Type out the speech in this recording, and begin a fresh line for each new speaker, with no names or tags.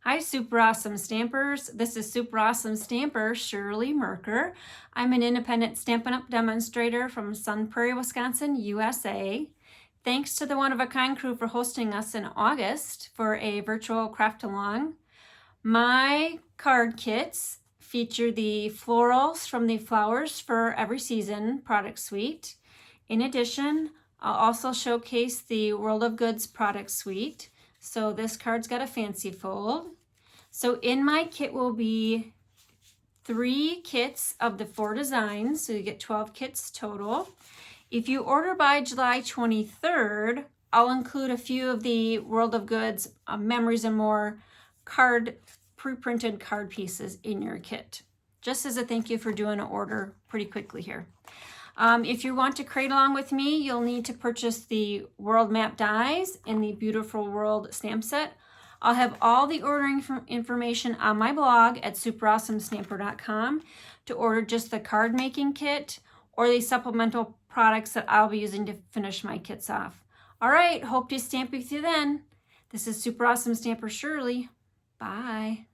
Hi, Super Awesome Stampers. This is Super Awesome Stamper Shirley Merker. I'm an independent Stampin' Up! Demonstrator from Sun Prairie, Wisconsin, USA. Thanks to the One of a Kind crew for hosting us in August for a virtual craft along. My card kits feature the florals from the Flowers for Every Season product suite. In addition, I'll also showcase the World of Goods product suite. So this card's got a fancy fold. So in my kit will be 3 kits of the 4 designs, so you get 12 kits total. If you order by July 23rd, I'll include a few of the World of Goods Memories and More pre-printed card pieces in your kit, just as a thank you for doing an order pretty quickly here. If you want to crate along with me, you'll need to purchase the World Map dies and the Beautiful World stamp set. I'll have all the ordering information on my blog at superawesomestamper.com to order just the card making kit or the supplemental products that I'll be using to finish my kits off. All right, hope to stamp with you then. This is Super Awesome Stamper Shirley. Bye.